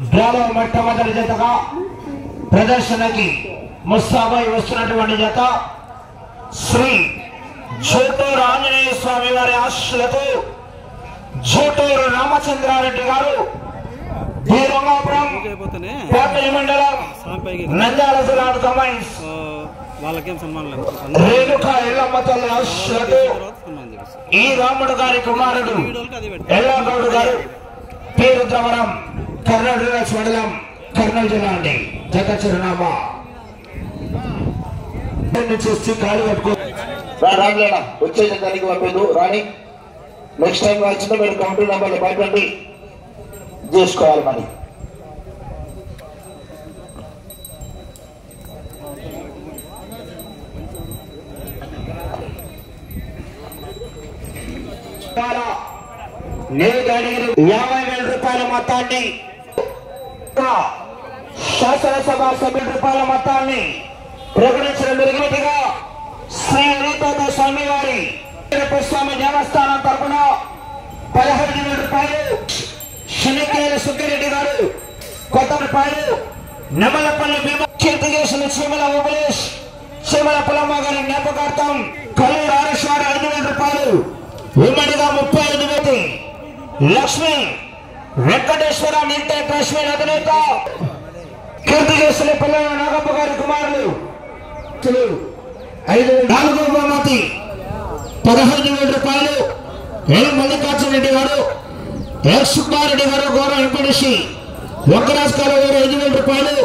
డ్రాలో మొట్టమొదటి జతగా ప్రదర్శనకి ముస్తాబై వస్తున్నటువంటి జత శ్రీ జోటూరు ఆంజనేయ స్వామి వారి ఆశీస్సులతో జోటూరు రామచంద్రారెడ్డి గారు మండలం నంద్యాల జిల్లా కమైన్స్ రేణుకా ఎల్లమ్మ తల్లి ఆశీస్సులతో ఈ రాముడు గారి కుమారుడు ఎల్లగౌడు గారు పేరు ద్రవరం కర్నూలు మండలం కర్నూలు జిల్లా అండి. జత చిరునామా చూసి కాలు కట్టుకో రాలేనా వచ్చే దానికి పంపేదు రాని నెక్స్ట్ టైం వచ్చిన మీరు కౌంటీ నెంబర్లు బయటండి చేసుకోవాలి మరి. నేను అడిగిన 50,000 రూపాయల మొత్తాన్ని శాసనసభ సభ్యుల రూపాయల మొత్తాన్ని ప్రకటించడం జరిగినట్టుగా శ్రీ రీతోత స్వామి వారి స్వామి దేవస్థానం తరఫున 15,000 రూపాయలు, శనికేల సుగ్గిరెడ్డి గారు కొత్త రూపాయలు, నెమలపల్లి భీమా కీర్తి చేసిన చీమల ఓబులేష్ చీమల పులమ్మ గారి జ్ఞాపకార్థం కల్లూరు ఆరేశ్వర 5,000 రూపాయలు, ఉమ్మడిగా 35,000 లక్ష్మి వెంకటేశ్వర నింటే కాశ్మీర్ అధినేత కీర్తి చేసిన పిల్లల నాగప్ప గారి కుమారులు 4వ బహుమతి 15,000 రూపాయలు, ఎల్ మల్లికార్జున రెడ్డి గారు, ఎల్ సుబ్బారెడ్డి గారు గౌరవ ఎంపీడీసీ ఒక్కరాజకాల గారు 5,000 రూపాయలు,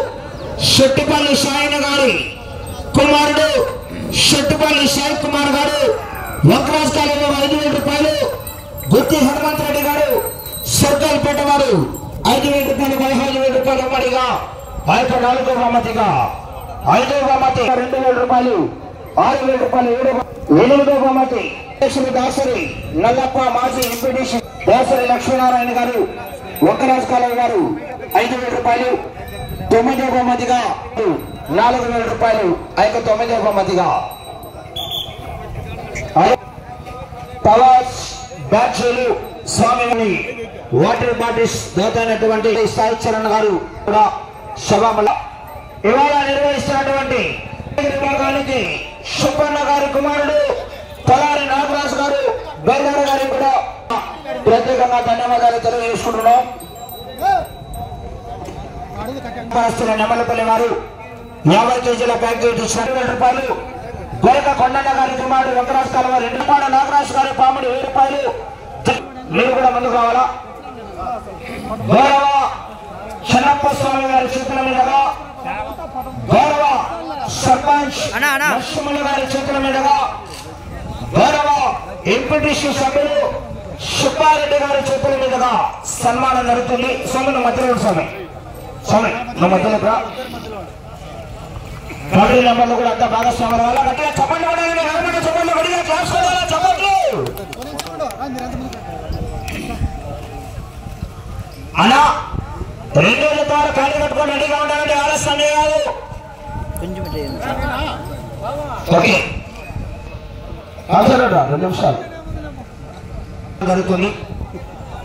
షెట్టిపల్లి సాయన గారి కుమారుడు షెట్టిపల్లి సాయి కుమార్ గారు ఒక్కరాజకాల గారు 5,000 రూపాయలు, గుత్తి హనుమంత్ రెడ్డి గారు సర్కల్పేట వారు 5,000 రూపాయలు, 15,000 రూపాయలు ఉమ్మడిగా ఆ యొక్క 4వ బహుమతిగా 5వ బహుమతి 2,000 రూపాయలు, 6,000 రూపాయలు, 8వ బహుమతి దాసరి నల్లప్ప మాజీ ఎంపీడీసీ దాసరి లక్ష్మీనారాయణ గారు ఒక్కరాజు కాలవ గారు 5,000 రూపాయలు, 9వ బహుమతిగా 4,000 రూపాయలు, ఆ యొక్క 9వ బహుమతిగా పవాస్ బ్యాచ్లు స్వామి వాటర్ బాటిల్స్ దాతైనటువంటి సాయి చరణ్ గారు కూడా సభామల ఇవాళ నిర్వహిస్తున్నటువంటి విభాగానికి సుబ్బన్న గారి కుమారుడు తలారి నాగరాజు గారు బైదార గారికి కూడా ప్రత్యేకంగా ధన్యవాదాలు తెలియజేసుకుంటున్నాం. నెమ్మలపల్లి వారు 50 కేజీల ప్యాకెట్ 2,000 రూపాయలు, గొరక కొండన్న గారి కుమారుడు వెంకరాజు కాల వారు 2 రూపాయలు, నాగరాజు గారి పాముడు 7 రూపాయలు. మీరు కూడా ముందు కావాలా? గౌరవ చెన్నప్ప స్వామి గారి చేతుల మీదుగా, గౌరవ సర్పంచ్ లక్ష్మణ గారి చేతుల మీదుగా, గౌరవ ఎంపీటీసీ సభ్యులు సుబ్బారెడ్డి గారి చేతుల మీదుగా సన్మానం జరుగుతుంది. స్వామి నువ్వు మధ్యలో స్వామి నువ్వు మధ్యలో కబడ్డీ నెంబర్లు కూడా అంతా భాగస్వాముల వల్ల గట్టిగా చప్పట్లు పడాలని చప్పట్లు గట్టిగా క్లాస్ కొట్టాలి చప్పట్లు. అలా 2 రోజుల ద్వారా ఖాళీ కట్టుకొని రెడీగా ఉండాలంటే ఆలస్యం కాదు. ఓకే 2 నిమిషాలు జరుగుతుంది.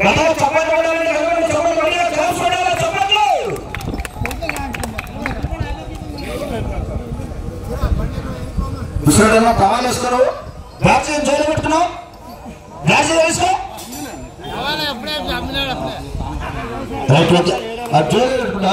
గట్టిగా చప్పట్లు పడాలంటే చప్పట్లు గట్టిగా క్లాస్ కొట్టాలి చప్పట్లు. విషయంలో సవాల్ వేసుకున్నావు, బ్యాచ్ జైలు పెట్టుకున్నావు, బ్యాచ్ తెలుసుకో జైలు పెట్టుకున్నా.